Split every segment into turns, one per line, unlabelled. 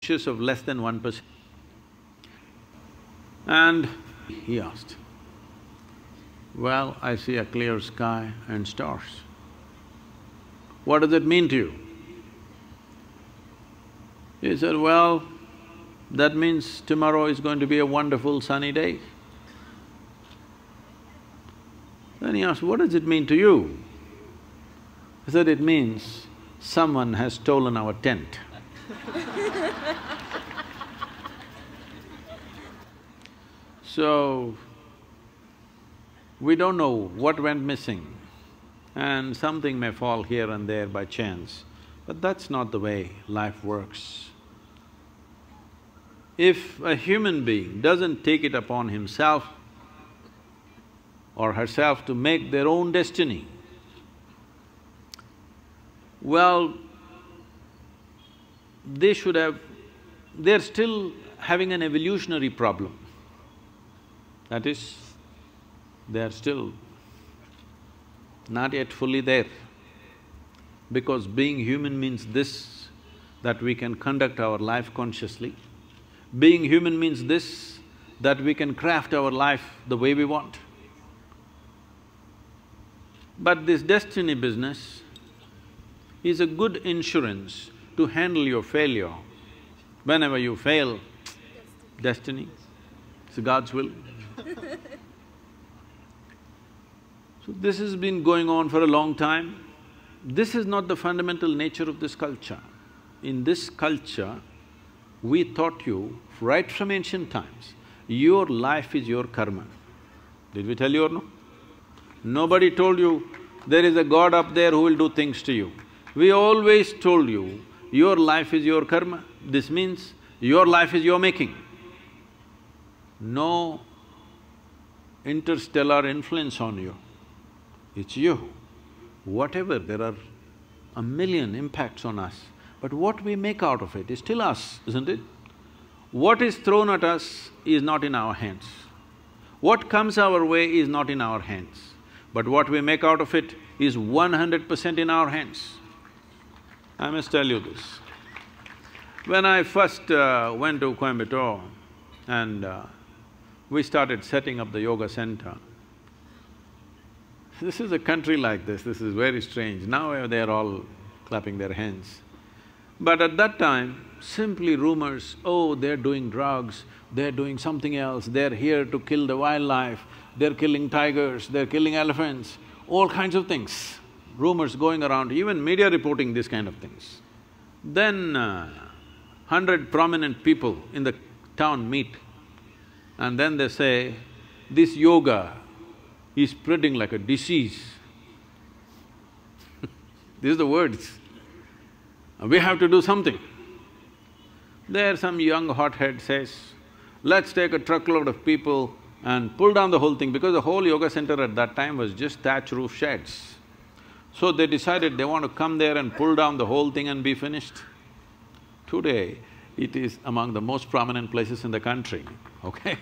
of less than 1%. And he asked, well, I see a clear sky and stars. What does it mean to you? He said, well, that means tomorrow is going to be a wonderful sunny day. Then he asked, what does it mean to you? I said, it means someone has stolen our tent. So, we don't know what went missing and something may fall here and there by chance, but that's not the way life works. If a human being doesn't take it upon himself or herself to make their own destiny, well, they're still having an evolutionary problem. That is, they're still not yet fully there. Because being human means this, that we can conduct our life consciously. Being human means this, that we can craft our life the way we want. But this destiny business is a good insurance to handle your failure. Whenever you fail, destiny, it's God's will. So this has been going on for a long time. This is not the fundamental nature of this culture. In this culture, we taught you right from ancient times, your life is your karma. Did we tell you or no? Nobody told you there is a God up there who will do things to you. We always told you, your life is your karma. This means your life is your making. No interstellar influence on you, it's you. Whatever, there are a million impacts on us, but what we make out of it is still us, isn't it? What is thrown at us is not in our hands. What comes our way is not in our hands, but what we make out of it is 100% in our hands. I must tell you this. When I first went to Coimbatore and we started setting up the yoga center. This is a country like this is very strange. Now they're all clapping their hands. But at that time, simply rumors, oh, they're doing drugs, they're doing something else, they're here to kill the wildlife, they're killing tigers, they're killing elephants, all kinds of things. Rumors going around, even media reporting these kind of things. Then 100 prominent people in the town meet and then they say, this yoga is spreading like a disease. These are the words. We have to do something. There some young hothead says, let's take a truckload of people and pull down the whole thing, because the whole yoga center at that time was just thatch roof sheds. So they decided they want to come there and pull down the whole thing and be finished. Today, it is among the most prominent places in the country, okay?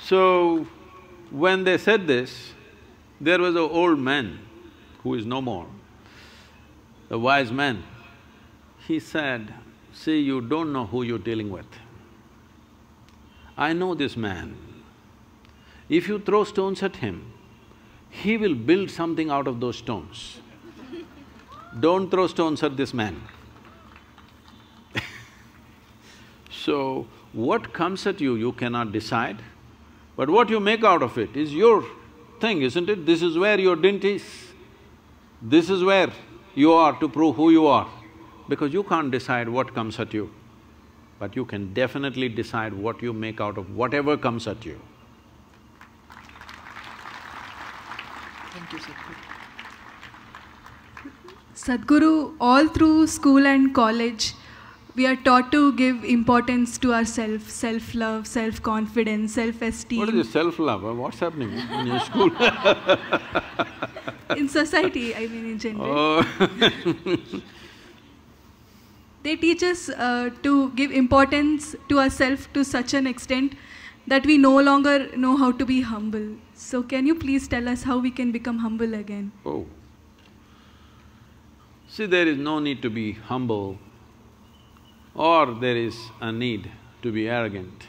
So, when they said this, there was an old man who is no more, a wise man. He said, see, you don't know who you're dealing with. I know this man. If you throw stones at him, he will build something out of those stones. Don't throw stones at this man. So, what comes at you, you cannot decide, but what you make out of it is your thing, isn't it? This is where your dint is. This is where you are to prove who you are, because you can't decide what comes at you, but you can definitely decide what you make out of whatever comes at you.
Thank you, Sadhguru.
Sadhguru, all through school and college, we are taught to give importance to ourselves, self-love, self-confidence, self-esteem.
What is this self-love? What's happening in your school?
In society, I mean in general.
Oh.
They teach us to give importance to ourselves to such an extent that we no longer know how to be humble. So can you please tell us how we can become humble again?
Oh. See, there is no need to be humble or there is a need to be arrogant.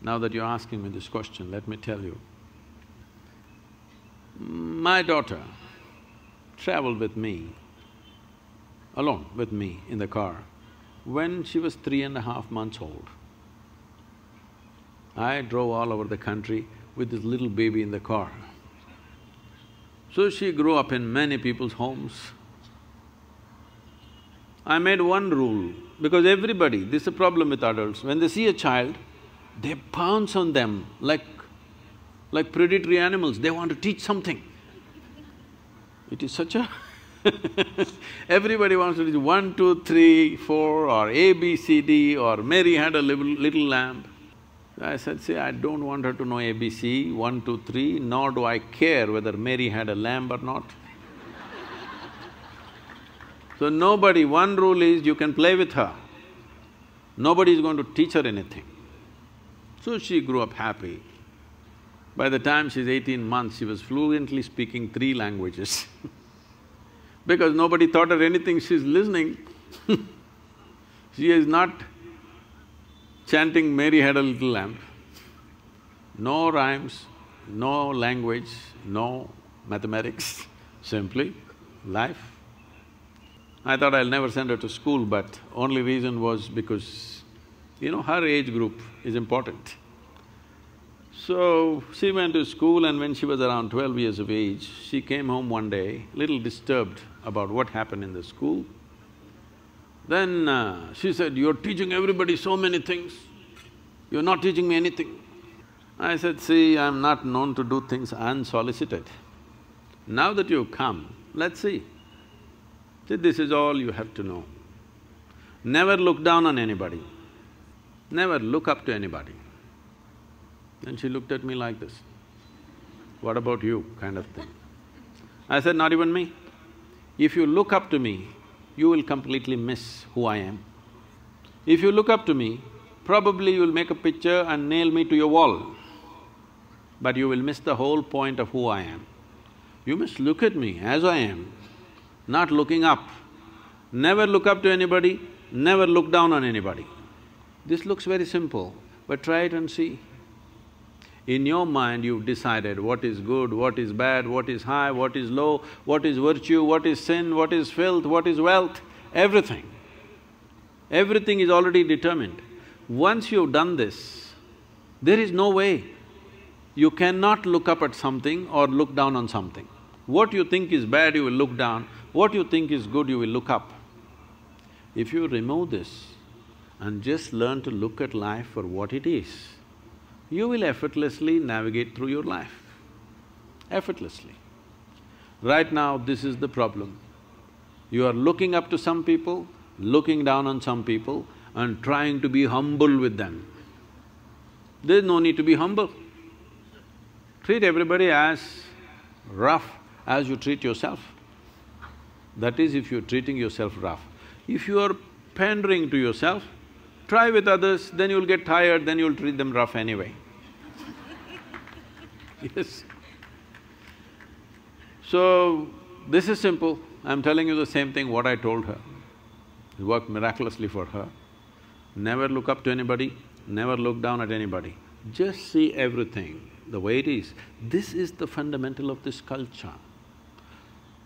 Now that you're asking me this question, let me tell you. My daughter traveled with me, alone with me in the car, when she was 3.5 months old. I drove all over the country with this little baby in the car. So she grew up in many people's homes. I made one rule, because everybody, this is a problem with adults, when they see a child, they pounce on them like predatory animals, they want to teach something. It is such a everybody wants to teach 1, 2, 3, 4 or A, B, C, D or Mary had a little lamb. I said, see, I don't want her to know ABC, 1, 2, 3, nor do I care whether Mary had a lamb or not. So nobody… one rule is you can play with her, nobody is going to teach her anything. So she grew up happy. By the time she's 18 months, she was fluently speaking 3 languages because nobody taught her anything, she's listening. She is not chanting, Mary had a little lamb. No rhymes, no language, no mathematics, simply life. I thought I'll never send her to school, but only reason was because, her age group is important. So, she went to school and when she was around 12 years of age, she came home one day, little disturbed about what happened in the school. Then she said, you're teaching everybody so many things, you're not teaching me anything. I said, see, I'm not known to do things unsolicited. Now that you've come, let's see. See, this is all you have to know. Never look down on anybody, never look up to anybody. Then she looked at me like this, what about you, kind of thing. I said, not even me. If you look up to me, you will completely miss who I am. If you look up to me, probably you will make a picture and nail me to your wall, but you will miss the whole point of who I am. You must look at me as I am, not looking up. Never look up to anybody, never look down on anybody. This looks very simple, but try it and see. In your mind, you've decided what is good, what is bad, what is high, what is low, what is virtue, what is sin, what is filth, what is wealth, everything. Everything is already determined. Once you've done this, there is no way. You cannot look up at something or look down on something. What you think is bad, you will look down. What you think is good, you will look up. If you remove this and just learn to look at life for what it is, you will effortlessly navigate through your life, effortlessly. Right now, this is the problem. You are looking up to some people, looking down on some people and trying to be humble with them. There's no need to be humble. Treat everybody as rough as you treat yourself. That is, if you're treating yourself rough. If you are pandering to yourself, try with others, then you'll get tired, then you'll treat them rough anyway. Yes. So, this is simple. I'm telling you the same thing what I told her. It worked miraculously for her. Never look up to anybody, never look down at anybody. Just see everything the way it is. This is the fundamental of this culture.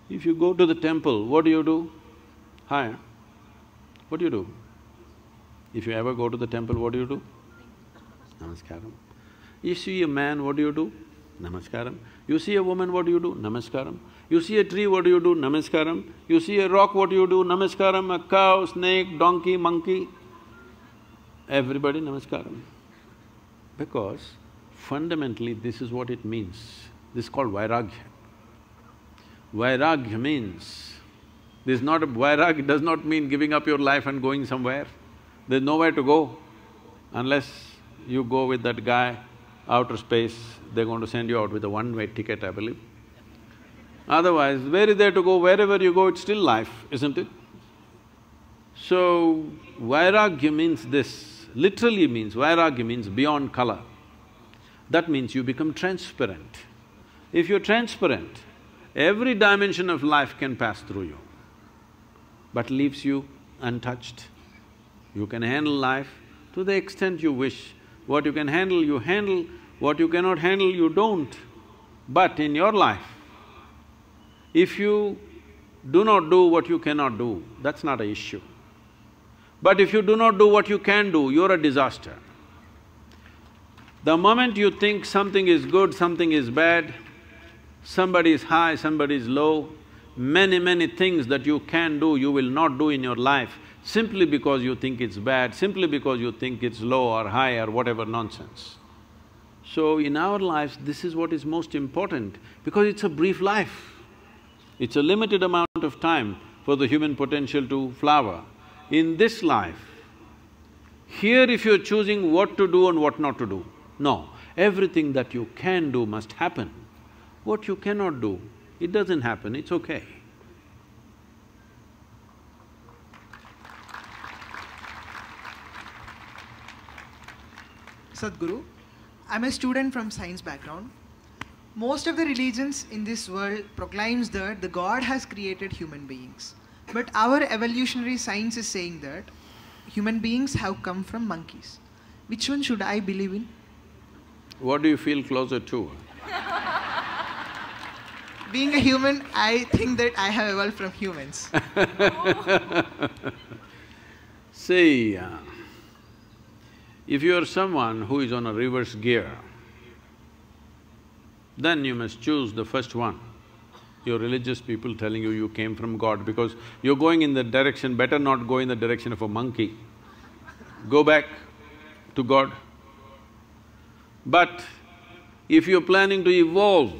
If you go to the temple, what do? Hi, what do? If you ever go to the temple, what do? Namaskaram. You see a man, what do? Namaskaram. You see a woman, what do? Namaskaram. You see a tree, what do? Namaskaram. You see a rock, what do? Namaskaram. A cow, snake, donkey, monkey, everybody namaskaram. Because fundamentally this is what it means. This is called vairagya. Vairagya means… this is not… vairagya does not mean giving up your life and going somewhere. There's nowhere to go unless you go with that guy, outer space, they're going to send you out with a one-way ticket, I believe. Otherwise, where is there to go? Wherever you go, it's still life, isn't it? So, vairagya means this, literally means… vairagya means beyond color. That means you become transparent. If you're transparent, Every dimension of life can pass through you, but leaves you untouched. You can handle life to the extent you wish. What you can handle, you handle. What you cannot handle, you don't. But in your life, if you do not do what you cannot do, that's not an issue. But if you do not do what you can do, you're a disaster. The moment you think something is good, something is bad, somebody is high, somebody is low, many things that you can do, you will not do in your life simply because you think it's bad, simply because you think it's low or high or whatever nonsense. So in our lives, this is what is most important because it's a brief life. It's a limited amount of time for the human potential to flower. In this life, here if you're choosing what to do and what not to do, no, everything that you can do must happen. What you cannot do, it doesn't happen, it's okay.
Sadhguru, I'm a student from science background. Most of the religions in this world proclaims that the God has created human beings. But our evolutionary science is saying that human beings have come from monkeys. Which one should I believe in?
What do you feel closer to?
Being a human, I think that I have evolved from humans.
See, if you are someone who is on a reverse gear, then you must choose the first one. Your religious people telling you came from God because you're going in that direction, better not go in the direction of a monkey. Go back to God. But if you're planning to evolve,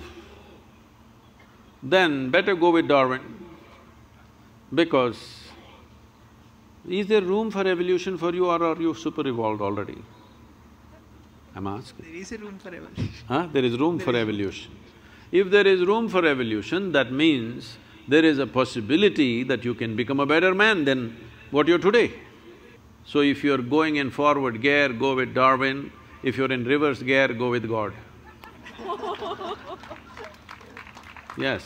then better go with Darwin because is there room for evolution for you or are you super evolved already? I'm asking.
There is a room for evolution.
Huh? There is room for evolution. If there is room for evolution, that means there is a possibility that you can become a better man than what you're today. So if you're going in forward gear, go with Darwin. If you're in reverse gear, go with God. Yes,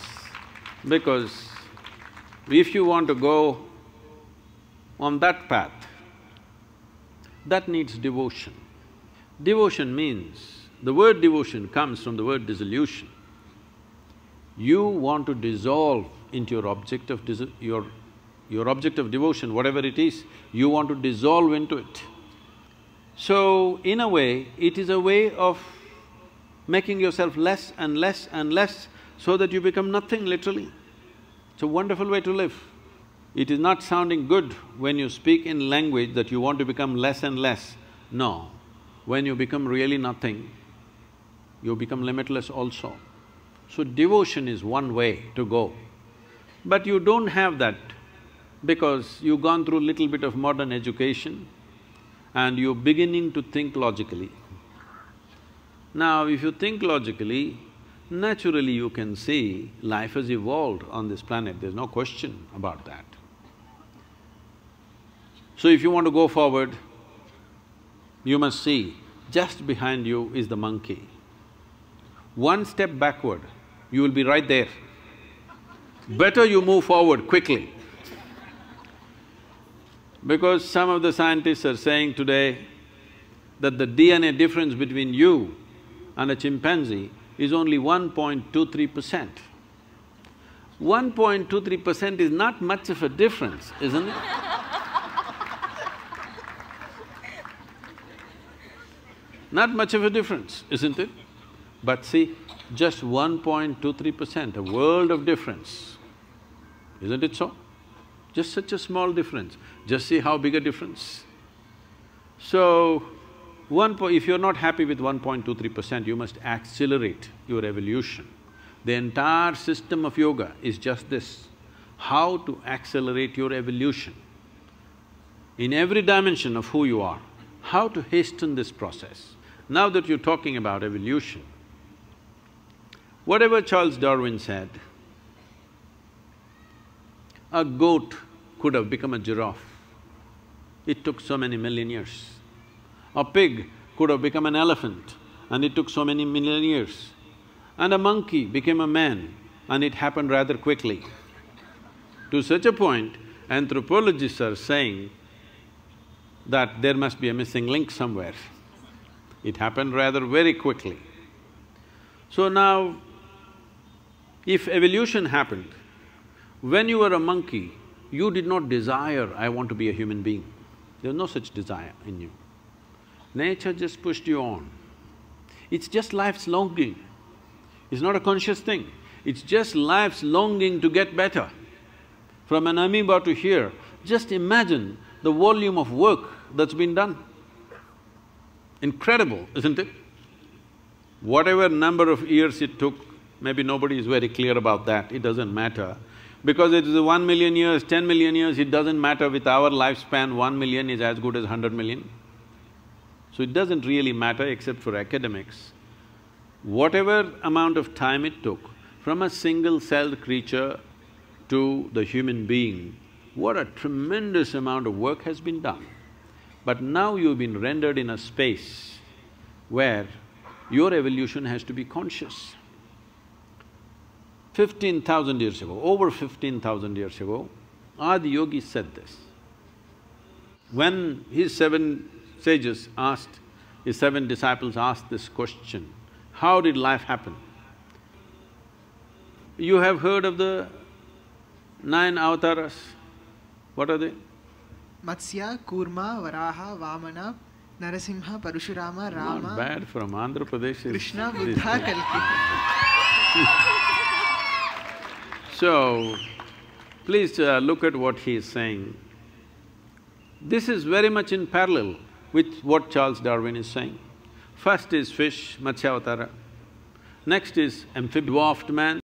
because if you want to go on that path, that needs devotion. Devotion means, the word devotion comes from the word dissolution. You want to dissolve into your object of your object of devotion, whatever it is, you want to dissolve into it. So, in a way, it is a way of making yourself less and less and less so that you become nothing, literally. It's a wonderful way to live. It is not sounding good when you speak in language that you want to become less and less. No, when you become really nothing, you become limitless also. So devotion is one way to go. But you don't have that because you've gone through a little bit of modern education and you're beginning to think logically. Now, if you think logically, naturally you can see life has evolved on this planet, there's no question about that. So if you want to go forward, you must see, just behind you is the monkey. One step backward, you will be right there. Better you move forward quickly. Because some of the scientists are saying today that the DNA difference between you and a chimpanzee is only 1.23%. 1.23% is not much of a difference, isn't it? Not much of a difference, isn't it? But see, just 1.23%, a world of difference. Isn't it so? Just such a small difference. Just see how big a difference. So, if you're not happy with 1.23%, you must accelerate your evolution. The entire system of yoga is just this, how to accelerate your evolution. In every dimension of who you are, how to hasten this process. Now that you're talking about evolution, whatever Charles Darwin said, a goat could have become a giraffe. It took so many million years. A pig could have become an elephant and it took so many million years. And a monkey became a man and it happened rather quickly. To such a point, anthropologists are saying that there must be a missing link somewhere. It happened rather very quickly. So now, if evolution happened, when you were a monkey, you did not desire, I want to be a human being. There was no such desire in you. Nature just pushed you on. It's just life's longing. It's not a conscious thing. It's just life's longing to get better. From an amoeba to here, just imagine the volume of work that's been done. Incredible, isn't it? Whatever number of years it took, maybe nobody is very clear about that, it doesn't matter. Because it is 1 million years, 10 million years, it doesn't matter. With our lifespan, 1 million is as good as 100 million. So it doesn't really matter except for academics. Whatever amount of time it took, from a single-celled creature to the human being, what a tremendous amount of work has been done. But now you've been rendered in a space where your evolution has to be conscious. 15,000 years ago, over 15,000 years ago, Adi Yogi said this. When his seven sages asked, his seven disciples asked this question, how did life happen? You have heard of the 9 avatars? What are they?
Matsya, Kurma, Varaha, Vamana, Narasimha, Parashurama, Rama…
Not bad, from Andhra Pradesh.
Krishna, Buddha, Kalki.
So, please look at what he is saying. This is very much in parallel with what Charles Darwin is saying. First is fish, Matsyavatara. Next is amphib dwarfed man.